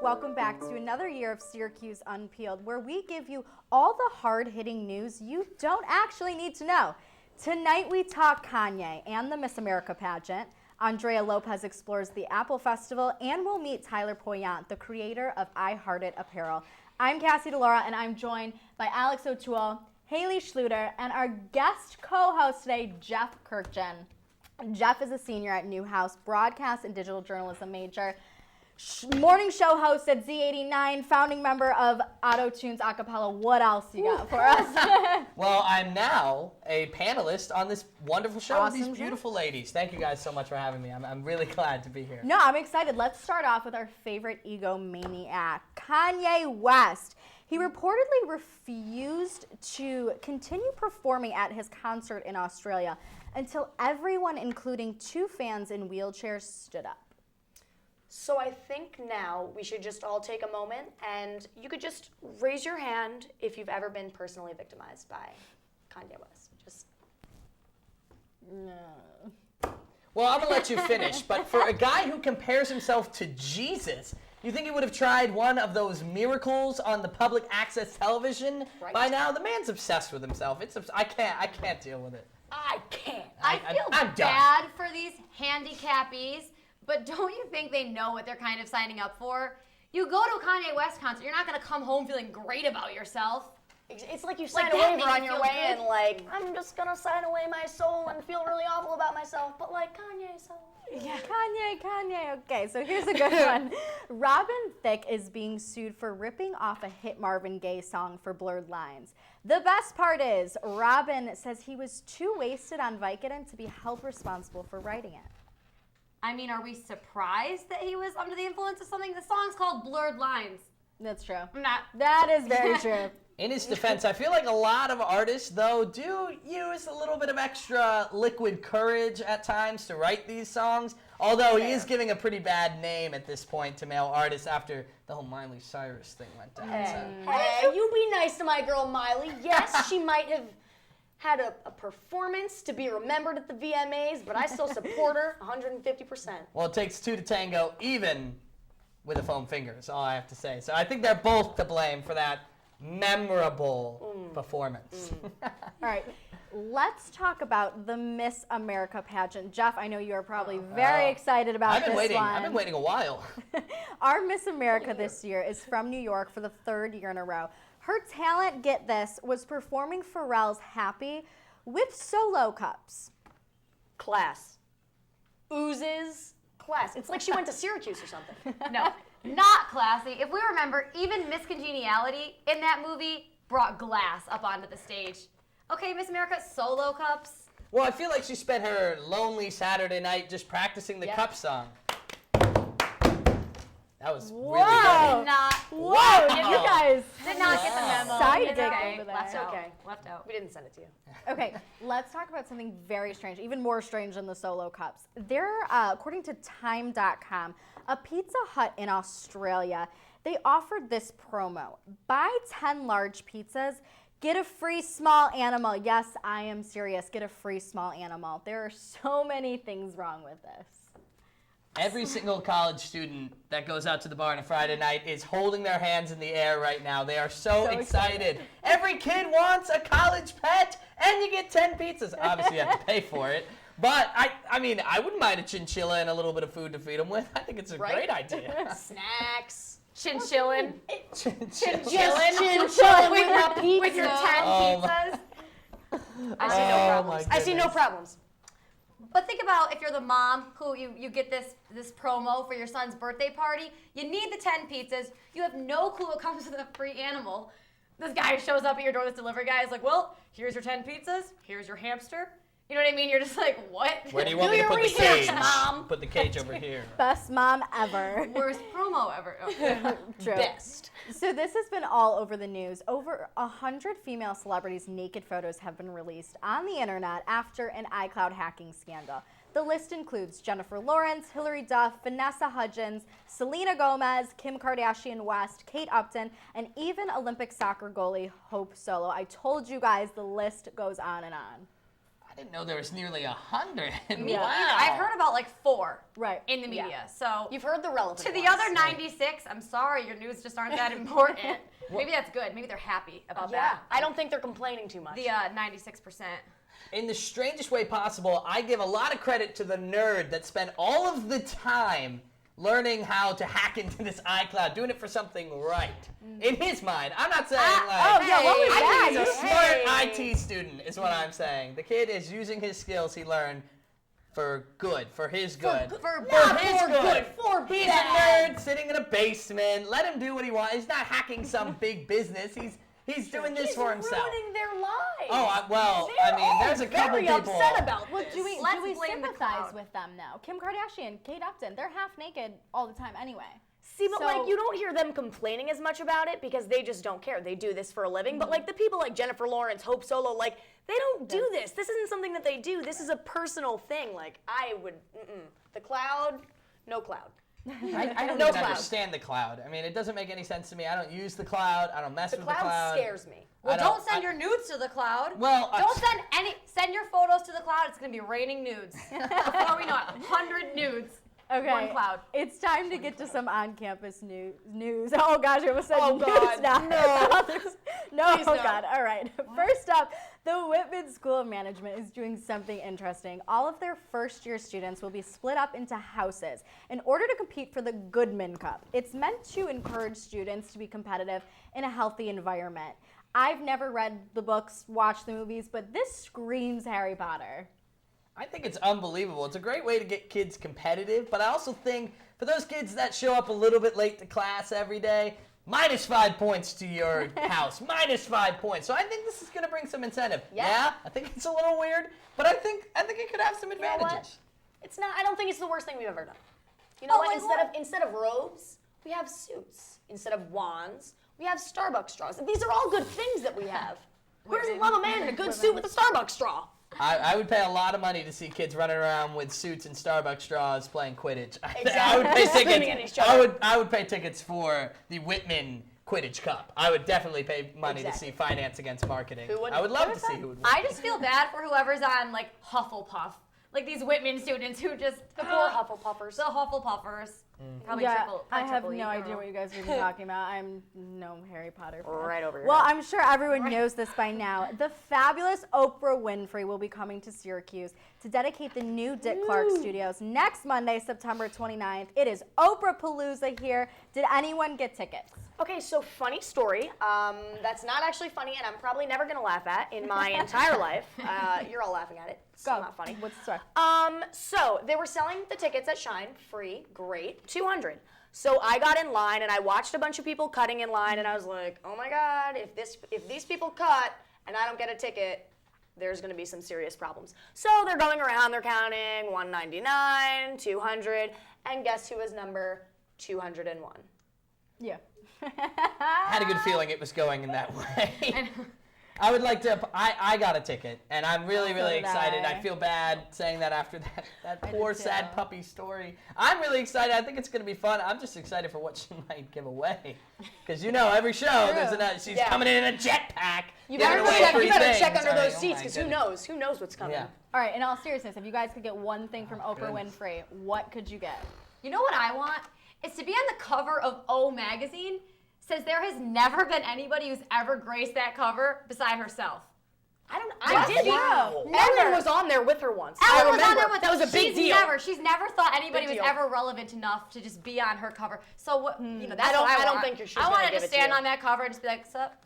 Welcome back to another year of Syracuse Unpeeled, where we give you all the hard-hitting news you don't actually need to know. Tonight we talk Kanye and the Miss America pageant. Andrea Lopez explores the Apple Festival, and we'll meet Tyler Poyant, the creator of I Heart It Apparel. I'm Cassie DeLaura, and I'm joined by Alex O'Toole, Haley Schluter, and our guest co-host today, Jeff Kurkjian. Jeff is a senior at Newhouse, broadcast and digital journalism major, morning show host at Z89, founding member of Auto-Tunes Acapella. What else you got for us? Well, I'm now a panelist on this wonderful show with these Awesome beautiful ladies. Thank you guys so much for having me. I'm really glad to be here. No, I'm excited. Let's start off with our favorite egomaniac, Kanye West. He reportedly refused to continue performing at his concert in Australia until everyone, including 2 fans in wheelchairs, stood up. So I think now we should just all take a moment and you could just raise your hand if you've ever been personally victimized by Kanye West. Just No. Well, I'm going to let you finish, but for a guy who compares himself to Jesus, you think he would have tried one of those miracles on the public access television? Right. By now, the man's obsessed with himself. I can't deal with it. I can't. I feel I'm done. bad for these handicappies, but don't you think they know what they're kind of signing up for? You go to a Kanye West concert, you're not going to come home feeling great about yourself. It's like you sign Like a that waiver makes on you your feel way good. and like, I'm just gonna sign away my soul and feel really awful about myself, but like Kanye, so. Yeah, Kanye. Okay, so here's a good one. Robin Thicke is being sued for ripping off a hit Marvin Gaye song for Blurred Lines. The best part is, Robin says he was too wasted on Vicodin to be held responsible for writing it. I mean, are we surprised that he was under the influence of something? The song's called Blurred Lines. That's true. I'm not. That is very true. In his defense, I feel like a lot of artists, though, do use a little bit of extra liquid courage at times to write these songs. Although he is giving a pretty bad name at this point to male artists after the whole Miley Cyrus thing went down. Hey, you be nice to my girl Miley. Yes, she might have had a performance to be remembered at the VMAs, but I still support her 150%. Well, it takes 2 to tango, even with a foam finger, is all I have to say. So I think they're both to blame for that memorable performance. All right, let's talk about the Miss America pageant. Jeff, I know you are probably very excited about this one. I've been waiting a while. Our Miss America this year is from New York for the 3rd year in a row. Her talent, get this, was performing Pharrell's Happy with solo cups. Class. Oozes class. It's like she went to Syracuse or something. No, not classy. If we remember, even Miss Congeniality in that movie brought glass up onto the stage. Okay, Miss America, solo cups. Well, I feel like she spent her lonely Saturday night just practicing the Yeah. cup song. That was Whoa. really good. Did not. Whoa, you guys. Did not get the memo. Side It's gig okay. over there. Left out. Okay. Left out. We didn't send it to you. Okay, let's talk about something very strange, even more strange than the solo cups. There, according to Time.com, a Pizza Hut in Australia, they offered this promo. Buy 10 large pizzas, get a free small animal. Yes, I am serious. Get a free small animal. There are so many things wrong with this. Every single college student that goes out to the bar on a Friday night is holding their hands in the air right now. They are so excited. Every kid wants a college pet, and you get 10 pizzas. Obviously, you have to pay for it. But, I mean, I wouldn't mind a chinchilla and a little bit of food to feed them with. I think it's a great idea. Snacks. Chinchillin. Chinchillin with a pizza. With your 10 Oh pizzas. I see no Oh, problems. my I see no goodness. problems. But think about if you're the mom who you get this promo for your son's birthday party. You need the 10 pizzas. You have no clue what comes with a free animal. This guy shows up at your door, this delivery guy is like, well, here's your 10 pizzas. Here's your hamster. You know what I mean? You're just like, what? Where do you want me to your put the research, cage? Mom. Put the cage over here. Best mom ever. Worst promo ever. Oh. True. Best. So this has been all over the news. Over 100 female celebrities' naked photos have been released on the internet after an iCloud hacking scandal. The list includes Jennifer Lawrence, Hilary Duff, Vanessa Hudgens, Selena Gomez, Kim Kardashian West, Kate Upton, and even Olympic soccer goalie Hope Solo. I told you guys the list goes on and on. didn't know there was nearly 100. Me Wow. either. I've heard about like 4 Right. in the Yeah. media. So You've heard the relative to the ones. other 96, I'm sorry, your news just aren't that important. Maybe that's good. Maybe they're happy about Yeah, that. I don't think they're complaining too much. The 96%. In the strangest way possible, I give a lot of credit to the nerd that spent all of the time learning how to hack into this iCloud, doing it for something right. In his mind, I'm not saying oh, yeah, what was I that? think he's a Hey. smart IT student, is what I'm saying. The kid is using his skills he learned for good, for his good. For his good. for He's bad. a nerd sitting in a basement. Let him do what he wants. He's not hacking some big business. He's doing this for himself. Ruining their lives. Oh, They're all there's a couple very people. upset about Well, this. do we Let's blame the sympathize cloud. with them now? Kim Kardashian, Kate Upton, they're half naked all the time anyway. See, but So- like you don't hear them complaining as much about it because they just don't care. They do this for a living. But like the people like Jennifer Lawrence, Hope Solo, like they don't do this. This isn't something that they do. This is a personal thing. Like I would, the cloud, no cloud. I don't No even cloud. understand the cloud. I mean, it doesn't make any sense to me. I don't use the cloud. I don't mess The with the cloud cloud. scares me. Well, I don't send your nudes to the cloud. Well, don't send your photos to the cloud. It's gonna be raining nudes. Before we know it, 100 nudes. Okay. One cloud. It's time to get to some on-campus news. Oh gosh, I was saying Oh, news God, now. No, Please oh no. God. All right. First up, the Whitman School of Management is doing something interesting. All of their first-year students will be split up into houses in order to compete for the Goodman Cup. It's meant to encourage students to be competitive in a healthy environment. I've never read the books, watched the movies, but this screams Harry Potter. I think it's unbelievable. It's a great way to get kids competitive, but I also think for those kids that show up a little bit late to class every day, -5 points to your house, -5 points. So I think this is going to bring some incentive. Yeah. I think it's a little weird, but I think it could have some know what? advantages. It's not. I don't think it's the worst thing we've ever done. You know Oh, what? like Instead of robes, we have suits. Instead of wands, we have Starbucks straws. These are all good things that we have. Who doesn't love a man in a good suit with a Starbucks straw? I would pay a lot of money to see kids running around with suits and Starbucks straws playing Quidditch. I would Exactly. pay Screaming at tickets. each other. I would pay tickets for the Whitman Quidditch Cup. I would definitely pay money Exactly. to see finance against marketing. Who wouldn't? I would love Who to would see that? who would win. I just feel bad for whoever's on like Hufflepuff, like these Whitman students who just The poor Hufflepuffers. The Hufflepuffers. Probably Yeah, trickle. I probably have trickle no I don't idea know. what you guys are even talking about. I'm no Harry Potter fan. Right over your Well, head. I'm sure everyone knows this by now. The fabulous Oprah Winfrey will be coming to Syracuse to dedicate the new Dick Clark Studios next Monday, September 29th. It is Oprah Palooza here. Did anyone get tickets? Okay, so funny story. That's not actually funny, and I'm probably never gonna laugh at in my entire life. You're all laughing at it. It's Go. not funny. What's the story? So they were selling the tickets at Shine, free, great, 200. So I got in line and I watched a bunch of people cutting in line, and I was like, oh my God, if these people cut and I don't get a ticket, there's gonna be some serious problems. So they're going around, they're counting 199, 200, and guess who was number 201? Yeah. Had a good feeling it was going in that way. I would like to. I got a ticket, and I'm really did excited. I. I feel bad saying that after that I poor did sad too. puppy story. I'm really excited. I think it's going to be fun. I'm just excited for what she might give away, because every show there's another. She's Yeah. coming in a jetpack. You giving better away check, free you better things. check under I mean, those oh seats, my because who goodness. knows? Who knows what's coming? Yeah. All right, in all seriousness, if you guys could get one thing from Oprah Winfrey, what could you get? You know what I want? Is to be on the cover of O Magazine, since there has never been anybody who's ever graced that cover beside herself. I did. Wow. Ellen was on there with her once. Ellen I was on remember. there with That was a big deal. She's never thought anybody Big was deal. ever relevant enough to just be on her cover. So what? That's I don't- what I I don't want. think she's I gonna wanted give to it to stand you. on that cover and just be like, sup?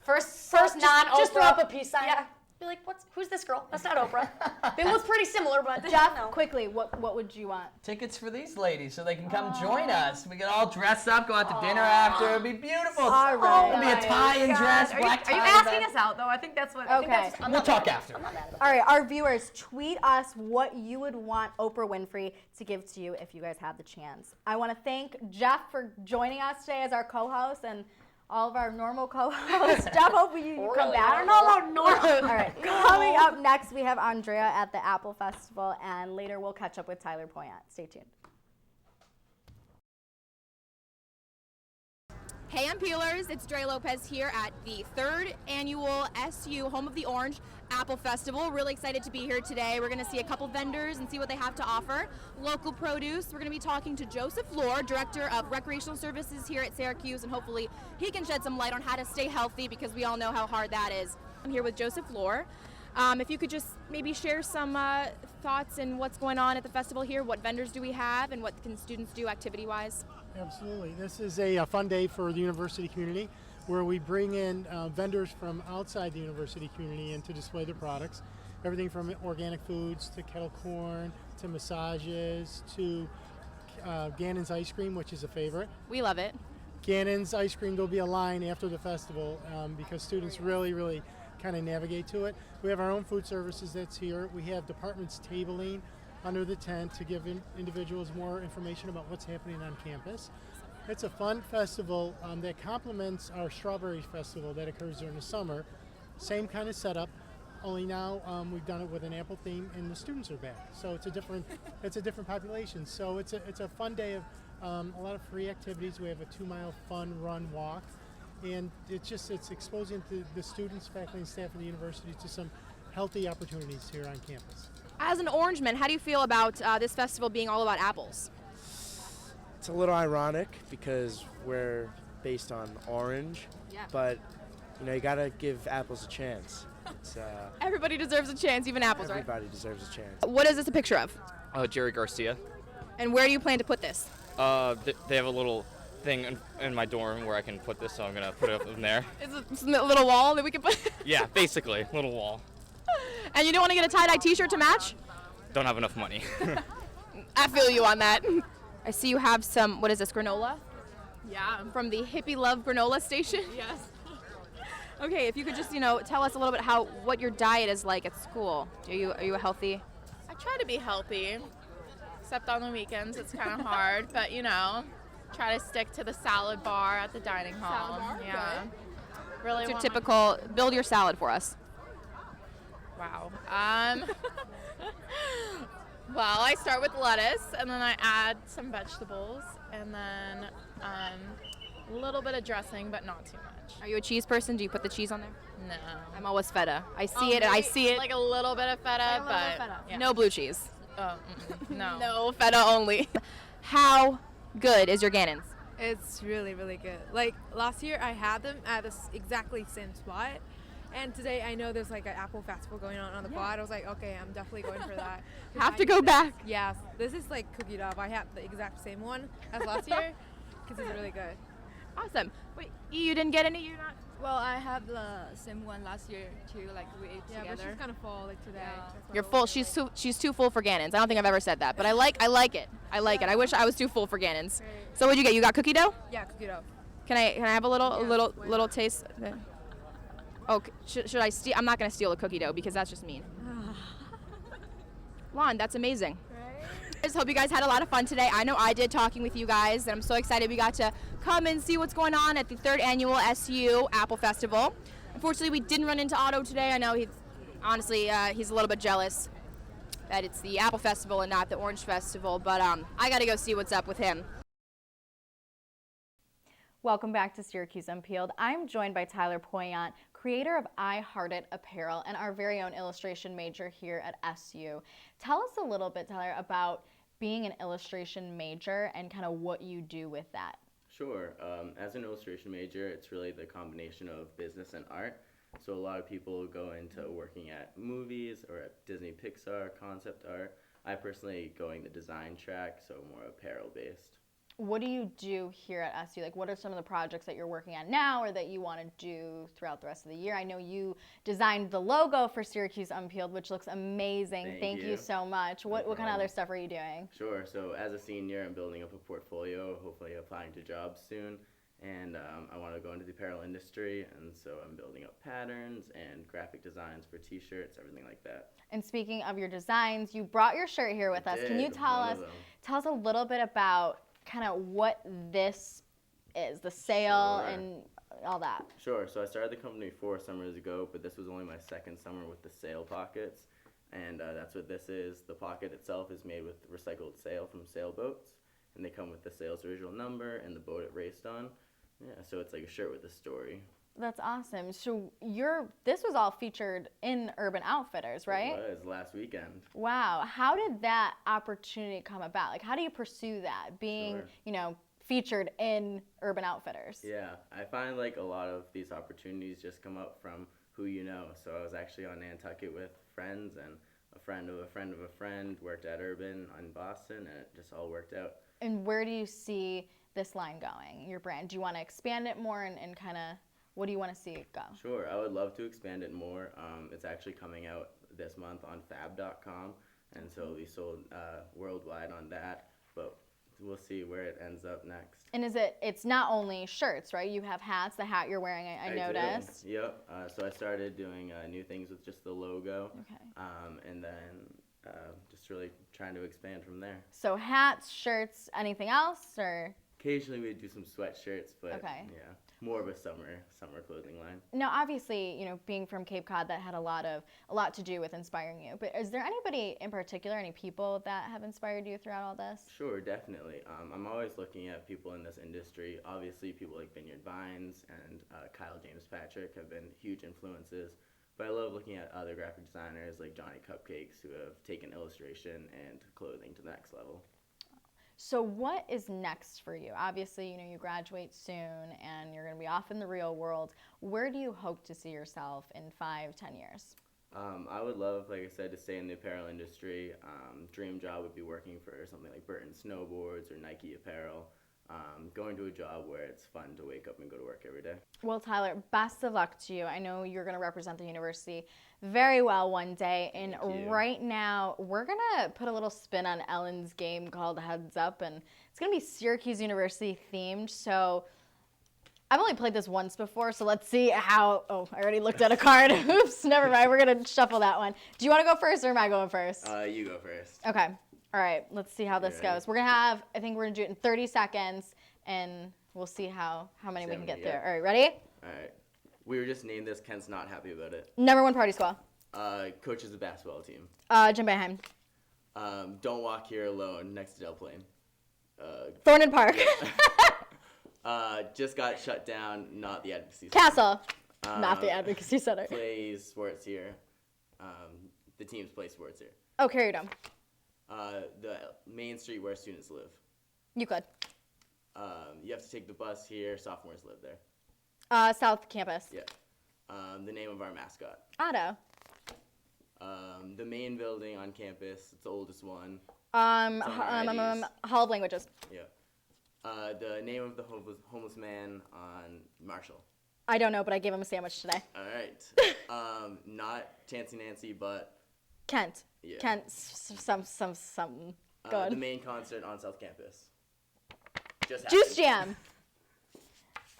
first First, non-Oprah. just throw up a peace sign. Yeah. Be like, who's this girl? That's not Oprah. They look pretty similar, but Jeff, no. quickly, what would you want? Tickets for these ladies so they can come join us. We can all dress up, go out to dinner after. It'll be beautiful. All right. It'll be a tie and dress, Are you, black are you tie. asking event. us out though? I think that's what. Okay. We'll talk after. I'm not mad about All right, our viewers, tweet us what you would want Oprah Winfrey to give to you if you guys have the chance. I want to thank Jeff for joining us today as our co-host and all of our normal co-hosts. Jeff, hopefully you come Really back. I don't know about normal. All right, coming up next, we have Andrea at the Apple Festival, and later we'll catch up with Tyler Poyant. Stay tuned. Hey Unpeelers, it's Dre Lopez here at the 3rd annual SU Home of the Orange Apple Festival. Really excited to be here today. We're going to see a couple vendors and see what they have to offer. Local produce. We're going to be talking to Joseph Lohr, Director of Recreational Services here at Syracuse, and hopefully he can shed some light on how to stay healthy because we all know how hard that is. I'm here with Joseph Lohr. If you could just maybe share some thoughts and what's going on at the festival here, what vendors do we have, and what can students do activity-wise? Absolutely. This is a fun day for the university community where we bring in vendors from outside the university community in to display their products. Everything from organic foods to kettle corn to massages to Gannon's ice cream, which is a favorite. We love it. Gannon's ice cream, there'll be a line after the festival because students really kind of navigate to it. We have our own food services that's here. We have departments tabling under the tent to give individuals more information about what's happening on campus. It's a fun festival that complements our Strawberry Festival that occurs during the summer. Same kind of setup, only now we've done it with an apple theme and the students are back. So it's a different population. So it's a fun day of a lot of free activities. We have a 2-mile fun run walk, and it's exposing the students, faculty, and staff of the university to some healthy opportunities here on campus. As an Orangeman, how do you feel about this festival being all about apples? It's a little ironic because we're based on orange, but you gotta give apples a chance. It's, Everybody deserves a chance, even apples, right? everybody deserves a chance. What is this a picture of? Jerry Garcia. And where do you plan to put this? They have a little thing in my dorm where I can put this, so I'm gonna put it up in there. Is it a little wall that we can put? Yeah, basically, little wall. And you don't want to get a tie-dye t-shirt to match? Don't have enough money. I feel you on that. I see you have some, what is this, granola? Yeah. From the Hippie Love Granola Station? Yes. Okay, if you could just, tell us a little bit what your diet is like at school. Are you a healthy? I try to be healthy, except on the weekends. It's kind of hard, but try to stick to the salad bar at the dining hall. Salad bar? Yeah. Okay. Really What's your want typical, build your salad for us. Wow. Well, I start with lettuce, and then I add some vegetables, and then a little bit of dressing, but not too much. Are you a cheese person? Do you put the cheese on there? No. I'm always feta. I see it. Like a little bit of feta, but yeah. No blue cheese. Oh, no. No, feta only. How good is your Gannon's? It's really good. Like last year I had them at this exactly same spot, and today I know there's like an Apple Festival going on the quad. I was like, okay, I'm definitely going for that. Have to go back. Yes, this is like cookie dough. I have the exact same one as last year because it's really good. Awesome. Wait, you didn't get any? You're not? Well, I have the same one last year too. Like we ate Yeah, together. but she's kind of full like today. You're full. She's too full for Gannon's. I don't think I've ever said that, but I like it. I like it. I wish I was too full for Gannon's. Great. So what'd you get? You got cookie dough? Yeah, cookie dough. Can I have a little Yes, little taste? Oh, should I steal? I'm not gonna steal the cookie dough because that's just mean. Lon, that's amazing. I just hope you guys had a lot of fun today. I know I did, talking with you guys, and I'm so excited we got to come and see what's going on at the 3rd annual SU Apple Festival. Unfortunately, we didn't run into Otto today. I know he's a little bit jealous that it's the Apple Festival and not the Orange Festival, but I got to go see what's up with him. Welcome back to Syracuse Unpeeled. I'm joined by Tyler Poyant, creator of I Heart It Apparel and our very own illustration major here at SU. Tell us a little bit, Tyler, about being an illustration major and kind of what you do with that. Sure. As an illustration major, it's really the combination of business and art. So a lot of people go into working at movies or at Disney Pixar, concept art. I personally going the design track, so more apparel based. What do you do here at SU? Like, what are some of the projects that you're working on now or that you want to do throughout the rest of the year? I know you designed the logo for Syracuse Unpeeled, which looks amazing. Thank you so much. What kind of other stuff are you doing? Sure. So as a senior, I'm building up a portfolio, hopefully applying to jobs soon. And I want to go into the apparel industry, and so I'm building up patterns and graphic designs for t-shirts, everything like that. And speaking of your designs, you brought your shirt here with us. Can you tell us a little bit about kind of what this is, the sale and all that? Sure. So I started the company 4 summers ago, but this was only my 2nd summer with the sail pockets, and that's what this is. The pocket itself is made with recycled sail from sailboats, and they come with the sail's original number and the boat it raced on. Yeah, so it's like a shirt with a story. That's awesome. So this was all featured in Urban Outfitters, right? It was last weekend. Wow. How did that opportunity come about? Like, how do you pursue that, being, Sure. Featured in Urban Outfitters? Yeah, I find like a lot of these opportunities just come up from who you know. So I was actually on Nantucket with friends, and a friend of a friend of a friend worked at Urban in Boston, and it just all worked out. And where do you see this line going, your brand? Do you want to expand it more and kind of, what do you want to see it go? Sure, I would love to expand it more. It's actually coming out this month on fab.com, and so we sold worldwide on that, but we'll see where it ends up next. And it's not only shirts, right? You have hats, the hat you're wearing, I noticed. Do. Yep, so I started doing new things with just the logo, and then just really trying to expand from there. So hats, shirts, anything else, or? Occasionally we do some sweatshirts, but yeah, more of a summer clothing line. Now, obviously, being from Cape Cod, that had a lot to do with inspiring you. But is there anybody in particular, any people that have inspired you throughout all this? Sure, definitely. I'm always looking at people in this industry. Obviously, people like Vineyard Vines and Kyle James Patrick have been huge influences. But I love looking at other graphic designers like Johnny Cupcakes, who have taken illustration and clothing to the next level. So what is next for you? Obviously, you graduate soon and you're going to be off in the real world. Where do you hope to see yourself in 5-10 years? I would love, like I said, to stay in the apparel industry. Dream job would be working for something like Burton Snowboards or Nike Apparel. Going to a job where it's fun to wake up and go to work every day. Well, Tyler, best of luck to you. I know you're going to represent the university very well one day. And right now, we're going to put a little spin on Ellen's game called Heads Up. And it's going to be Syracuse University themed. So I've only played this once before. So let's see how. Oh, I already looked at a card. Oops, never mind. We're going to shuffle that one. Do you want to go first or am I going first? You go first. Okay. All right, let's see how this goes. We're gonna do it in 30 seconds, and we'll see how many we can get through. All right, ready? All right. We were just named this. Kent's not happy about it. Number 1 party squad. Coaches the basketball team. Jim Boeheim. Don't walk here alone next to Del Plain. Thornton Park. Just got shut down. Not the advocacy center. Castle. Not the advocacy center. Plays sports here. The teams play sports here. Oh, Carrierdome. The main street where students live. Euclid. You have to take the bus here. Sophomores live there. South Campus. Yeah. The name of our mascot. Otto. The main building on campus. It's the oldest one. Hall of Languages. Yeah. The name of the homeless man on Marshall. I don't know, but I gave him a sandwich today. All right. Not Chancy Nancy, but Kent. Yeah. Kent. Something. Go on. The main concert on South Campus. Just Juice Jam.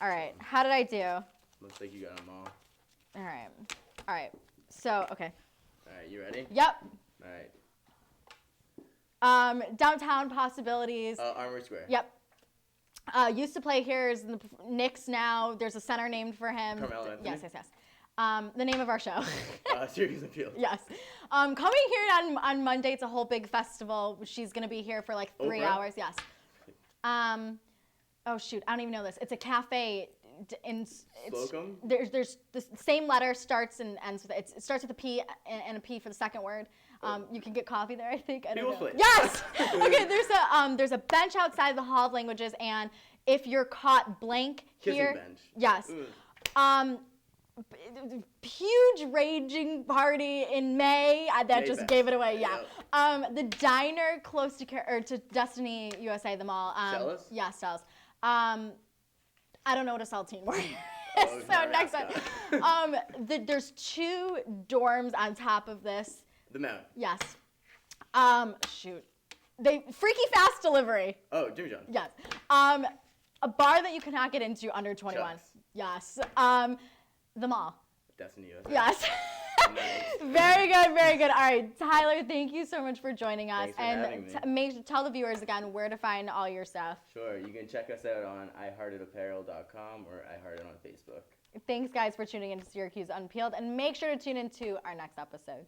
All right. How did I do? Looks like you got them all. All right. So, okay. All right. You ready? Yep. All right. Downtown possibilities. Armory Square. Yep. Used to play here is the Knicks now. There's a center named for him. Carmelo Anthony? Yes. The name of our show. Syracuse Unpeeled. Yes. Coming here on Monday, it's a whole big festival. She's going to be here for like 3 hours. Yes. Oh, shoot. I don't even know this. It's a cafe. Slocum? There's the same letter starts and ends with it. It starts with a P and a P for the second word. You can get coffee there, I think. I don't know. Place. Yes. Okay. There's a bench outside the Hall of Languages, and if you're caught blank here, bench. yes. Huge raging party in May. That just gave it away. Yeah. The diner close to Destiny USA, the mall. Stella's? Yeah, Stella's. I don't know what a saltine word is. So next one. There's 2 dorms on top of this. The Mount. Yes. Shoot. Freaky fast delivery. Oh, Jimmy John. Yes. A bar that you cannot get into under 21. Chuck's. Yes. The mall. Destiny USA. Yes. Nice. Very good. All right, Tyler, thank you so much for joining us. Thanks for having me. Tell the viewers again where to find all your stuff. Sure. You can check us out on iHeartedApparel.com or iHearted on Facebook. Thanks, guys, for tuning into Syracuse Unpeeled, and make sure to tune into our next episode.